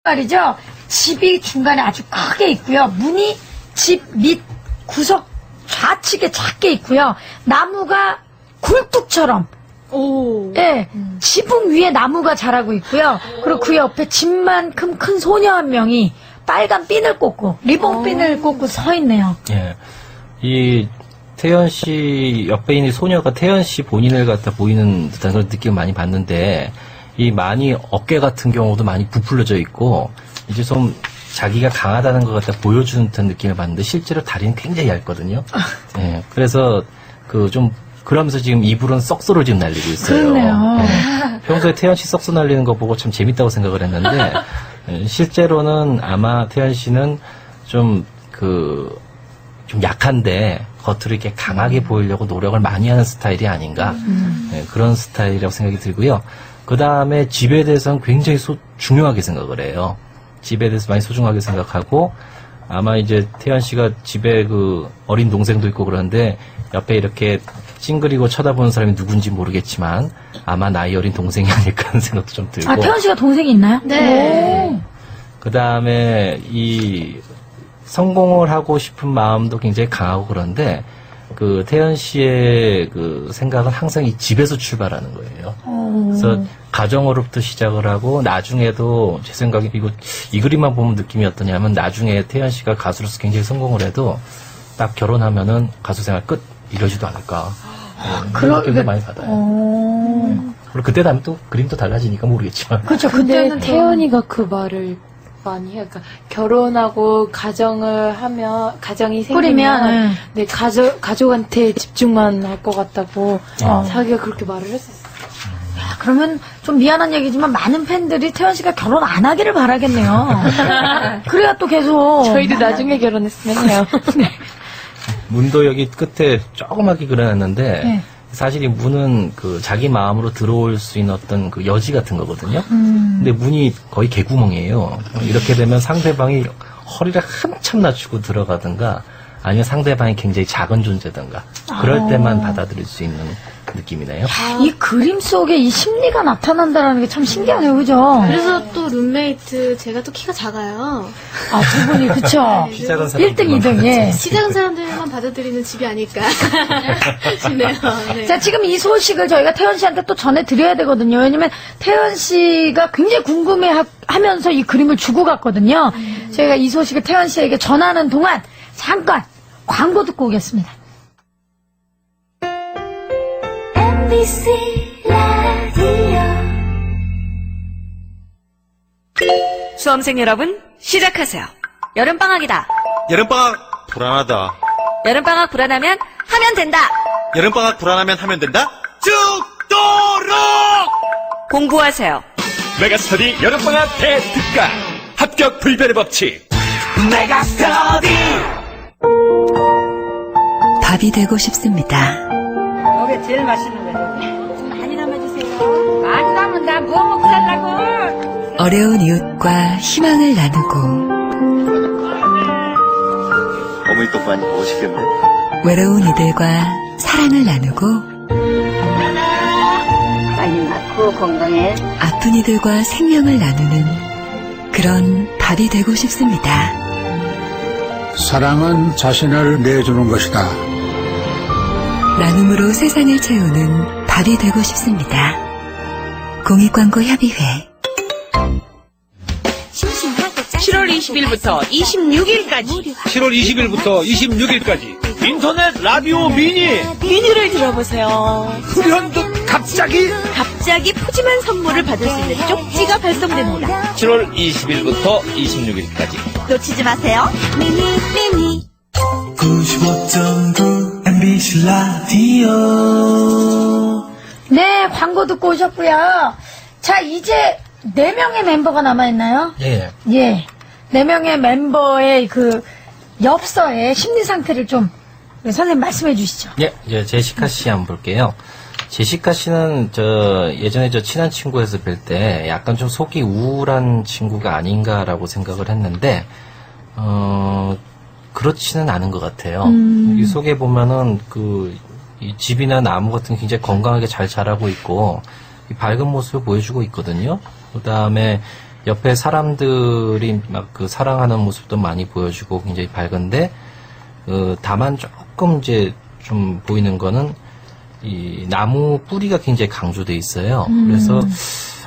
말이죠. 집이 중간에 아주 크게 있고요. 문이 집 밑 구석 좌측에 작게 있고요. 나무가 굴뚝처럼 오. 예, 지붕 위에 나무가 자라고 있고요. 그리고 그 옆에 집만큼 큰 소녀 한 명이 빨간 핀을 꽂고 리본 핀을 꽂고 서 있네요. 예. 이 태연 씨 옆에 있는 소녀가 태연 씨 본인을 갖다 보이는 듯한 그런 느낌을 많이 받는데 이 많이 어깨 같은 경우도 많이 부풀려져 있고 이제 좀 자기가 강하다는 것 갖다 보여주는 듯한 느낌을 받는데 실제로 다리는 굉장히 얇거든요. 예. 그래서 그러면서 지금 이불은 썩소를 지금 날리고 있어요. 그렇네요. 예. 평소에 태연 씨 썩소 날리는 거 보고 참 재밌다고 생각을 했는데 실제로는 아마 태연 씨는 좀 약한데 겉으로 이렇게 강하게 보이려고 노력을 많이 하는 스타일이 아닌가 네, 그런 스타일이라고 생각이 들고요. 그 다음에 집에 대해서는 굉장히 중요하게 생각을 해요. 집에 대해서 많이 소중하게 생각하고 아마 이제 태연 씨가 집에 어린 동생도 있고 그런데 옆에 이렇게 찡그리고 쳐다보는 사람이 누군지 모르겠지만 아마 나이 어린 동생이 아닐까 하는 생각도 좀 들고. 아, 태연 씨가 동생이 있나요? 네. 그 다음에 성공을 하고 싶은 마음도 굉장히 강하고 그런데 태연 씨의 생각은 항상 이 집에서 출발하는 거예요. 그래서 가정으로부터 시작을 하고 나중에도 제 생각에 이 그림만 보면 느낌이 어떠냐면 나중에 태연 씨가 가수로서 굉장히 성공을 해도 딱 결혼하면은 가수 생활 끝 이러지도 않을까. 그런 느낌도 많이 받아요. 그리고 그때 되면 또 그림도 달라지니까 모르겠지만. 그렇죠. 근데 그때는 태연이가 그 말을 많이 해요. 그러니까 결혼하고 가정이 생기면 네, 가족한테 집중만 할 것 같다고 자기가 그렇게 말을 했었어요. 그러면 좀 미안한 얘기지만 많은 팬들이 태연 씨가 결혼 안 하기를 바라겠네요. 그래야 또 계속. 저희도 나중에 결혼했으면 해요. 네. 문도 여기 끝에 조그맣게 그려놨는데 네. 사실 이 문은 자기 마음으로 들어올 수 있는 어떤 여지 같은 거거든요. 근데 문이 거의 개구멍이에요. 이렇게 되면 상대방이 허리를 한참 낮추고 들어가든가 아니면 상대방이 굉장히 작은 존재든가 그럴 때만 받아들일 수 있는 느낌이네요. 이 그림 속에 이 심리가 나타난다는 게 참 신기하네요. 그죠? 그래서 또 룸메이트 제가 또 키가 작아요. 아, 두 분이 그쵸? 키 작은 사람 1등, 2등, 예. 키 작은 사람들만 받아들이는 집이 아닐까 싶네요. 네. 자, 지금 이 소식을 저희가 태연 씨한테 또 전해드려야 되거든요. 왜냐면 태연 씨가 굉장히 궁금해 하면서 이 그림을 주고 갔거든요. 저희가 이 소식을 태연 씨에게 전하는 동안 잠깐 광고 듣고 오겠습니다. MBC 라디오 수험생 여러분, 시작하세요. 여름방학이다. 여름방학 불안하다. 여름방학 불안하면 하면 된다. 여름방학 불안하면 하면 된다. 죽도록! 공부하세요. 메가스터디 여름방학 대특가 합격 불변의 법칙. 메가스터디! 밥이 되고 싶습니다. 이게 제일 맛있는 거죠. 많이 남아주세요. 많이 남으면 나 뭐 먹고 살라고. 어려운 이웃과 희망을 나누고 어머니 또 많이 멋있겠네. 외로운 이들과 사랑을 나누고 많이 낳고 건강해. 아픈 이들과 생명을 나누는 그런 밥이 되고 싶습니다. 사랑은 자신을 내주는 것이다. 나눔으로 세상을 채우는 밥이 되고 싶습니다. 공익광고협의회 7월 20일부터 26일까지 7월 20일부터 26일까지 인터넷 라디오 미니를 들어보세요. 불현듯 갑자기 푸짐한 선물을 받을 수 있는 쪽지가 발송됩니다. 7월 20일부터 26일까지 놓치지 마세요. 95.9 MBC 라디오. 네, 광고 듣고 오셨고요. 자, 이제 4명의 멤버가 남아있나요? 예. 예. 4명의 멤버의 엽서의 심리 상태를 좀 선생님 말씀해 주시죠. 예, 이제 제시카 씨 한번 볼게요. 제시카 씨는 예전에 친한 친구에서 뵐 때 약간 좀 속이 우울한 친구가 아닌가라고 생각을 했는데 그렇지는 않은 것 같아요. 이 속에 보면은 이 집이나 나무 같은 게 굉장히 건강하게 잘 자라고 있고 이 밝은 모습을 보여주고 있거든요. 그 다음에 옆에 사람들이 막 그 사랑하는 모습도 많이 보여주고 굉장히 밝은데, 다만 조금 이제 좀 보이는 거는 이 나무 뿌리가 굉장히 강조돼 있어요. 그래서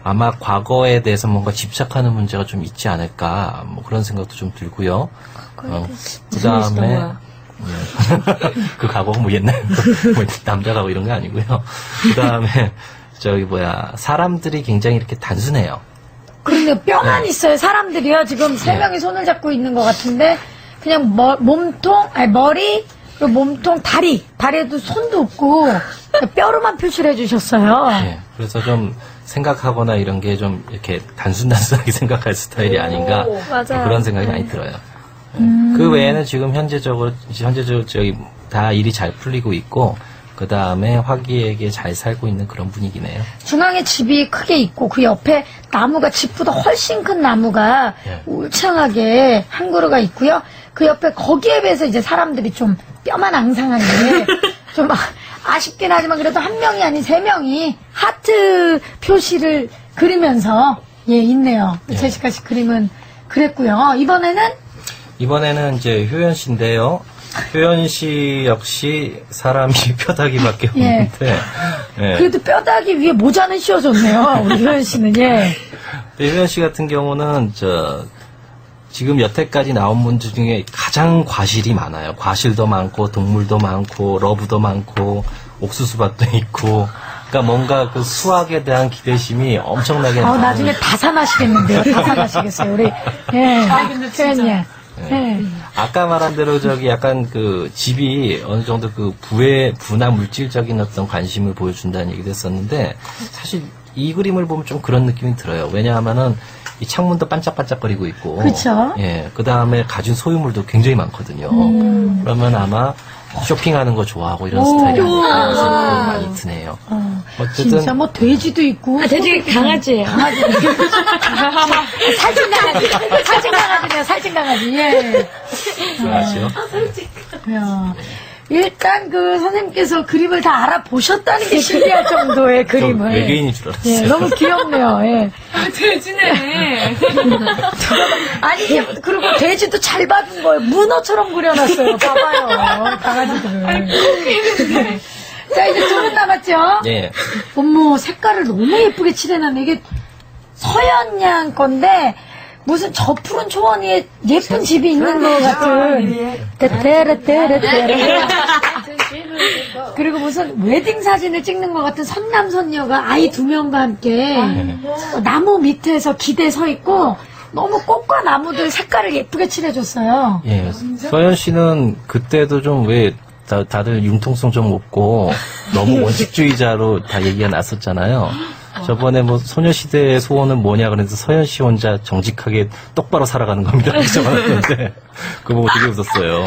아마 과거에 대해서 뭔가 집착하는 문제가 좀 있지 않을까, 뭐 그런 생각도 좀 들고요. 그 다음에, 그 과거가 뭐 옛날, 뭐 남자가고 이런 거 아니고요. 그 다음에, 사람들이 굉장히 이렇게 단순해요. 그런데 뼈만 있어요. 사람들이요. 지금 세 명이 손을 잡고 있는 것 같은데, 그냥 머리, 그리고 몸통, 다리에도 손도 없고, 뼈로만 표출해 주셨어요. 예, 그래서 좀 생각하거나 이런 게 좀 이렇게 단순하게 생각할 스타일이 아닌가 그런 생각이 많이 들어요. 그 외에는 지금 현재적으로 저기 다 일이 잘 풀리고 있고 그 다음에 화기애애하게 잘 살고 있는 그런 분위기네요. 중앙에 집이 크게 있고 그 옆에 나무가 집보다 훨씬 큰 나무가 예. 울창하게 한 그루가 있고요. 그 옆에 거기에 비해서 이제 사람들이 좀 뼈만 앙상하게 좀 아쉽긴 하지만 그래도 한 명이 아닌 세 명이 하트 표시를 그리면서 있네요. 예. 제시카 씨 그림은 그랬고요. 이번에는 이제 효연 씨인데요. 효연 씨 역시 사람이 뼈다귀밖에 없는데 그래도 뼈다귀 위에 모자는 씌워줬네요. 우리 효연 씨는 효연 씨 같은 경우는 지금 여태까지 나온 분들 중에 가장 과실이 많아요. 과실도 많고 동물도 많고 러브도 많고 옥수수밭도 있고 그러니까 뭔가 그 수학에 대한 기대심이 엄청나게 나중에 다 사나시겠는데요. 다 사나시겠어요. 우리 효연님. 아까 말한 대로 약간 그 집이 어느 정도 그 부나 물질적인 어떤 관심을 보여준다는 얘기도 했었는데 사실 이 그림을 보면 좀 그런 느낌이 들어요. 왜냐하면은 이 창문도 반짝반짝거리고 있고, 그렇죠. 그 다음에 가진 소유물도 굉장히 많거든요. 그러면 아마 쇼핑하는 거 좋아하고 이런 스타일이 아닐까 생각이 많이 드네요. 어쨌든 진짜 뭐 돼지도 있고 돼지 강아지예요. 살찐 강아지네요. 살찐 강아지. 좋아하시죠? 일단 그 선생님께서 그림을 다 알아보셨다는 게 신기할 정도의 그림을. 외계인인 줄 알았어요. 너무 귀엽네요. 돼지네. 아니 그리고 돼지도 잘 받은 거예요. 문어처럼 그려놨어요. 봐봐요. 강아지들을. 자 이제 두 분 남았죠? 예. 어머 색깔을 너무 예쁘게 칠해놨네. 이게 서연 양 건데 무슨 저 푸른 초원위에 예쁜 집이 있는 것 같은 그리고 무슨 웨딩 사진을 찍는 것 같은 선남선녀가 아이 2명과 함께 나무 밑에서 기대 서 있고 너무 꽃과 나무들 색깔을 예쁘게 칠해줬어요. 예. 서연 씨는 그때도 좀 다들 융통성 좀 없고 너무 원칙주의자로 다 얘기가 났었잖아요. 저번에 뭐 소녀시대의 소원은 뭐냐 그래서 서연 씨 혼자 정직하게 똑바로 살아가는 겁니다. 이렇게 적어놨는데 그거 보고 되게 웃었어요.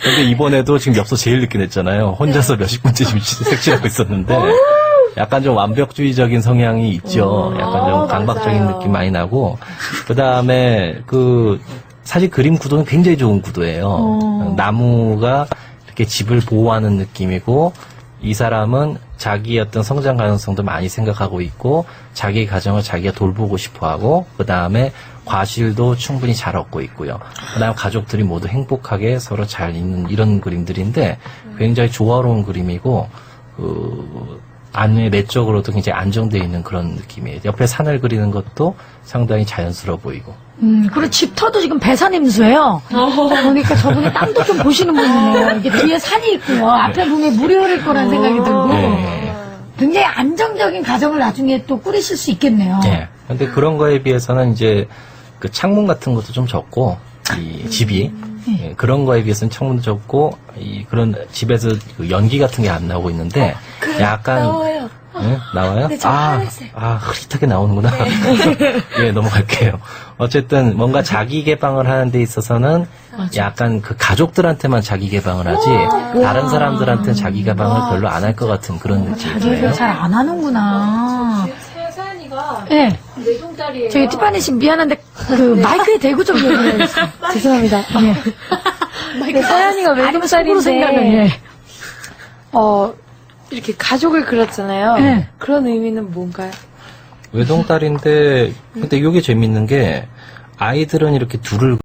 근데 이번에도 지금 엽서 제일 늦게 냈잖아요. 혼자서 몇십 분째 지금 색칠하고 있었는데 약간 좀 완벽주의적인 성향이 있죠. 약간 좀 강박적인 느낌 많이 나고 그 다음에 사실 그림 구도는 굉장히 좋은 구도예요. 나무가 이렇게 집을 보호하는 느낌이고 이 사람은 자기의 어떤 성장 가능성도 많이 생각하고 있고 자기 가정을 자기가 돌보고 싶어하고 그 다음에 과실도 충분히 잘 얻고 있고요. 그 다음에 가족들이 모두 행복하게 서로 잘 있는 이런 그림들인데 굉장히 조화로운 그림이고 안에 내적으로도 굉장히 안정되어 있는 그런 느낌이에요. 옆에 산을 그리는 것도 상당히 자연스러워 보이고. 그리고 집터도 지금 배산임수예요. 그러니까 저분이 땅도 좀 보시는 분이네요. 이게 뒤에 산이 있고요. 앞에 보면 물이 흐를 거란 생각이 들고. 굉장히 안정적인 가정을 나중에 또 꾸리실 수 있겠네요. 네. 근데 그런 거에 비해서는 이제 그 창문 같은 것도 좀 적고, 이 집이. 그런 거에 비해서는 창문도 적고, 그런 집에서 그 연기 같은 게 안 나오고 있는데, 약간. 나와요. 네? 나와요? 네, 저 하늘색. 흐릿하게 나오는구나. 예, 넘어갈게요. 어쨌든 뭔가 자기 개방을 하는 데 있어서는 약간 그 가족들한테만 자기 개방을 하지 다른 사람들한테는 자기 개방을 별로 안 할 것 같은 그런 느낌이에요. 자기를 잘 안 하는구나. 세산이가 네. 4종짜리예요. 저기 티파니 씨 미안한데 그 마이크에 대고 좀 얘기해 주세요. 죄송합니다. 서연이가 외동딸인데 이렇게 가족을 그렸잖아요. 네. 그런 의미는 뭔가요? 외동딸인데 근데 이게 재밌는 게 아이들은 이렇게 둘을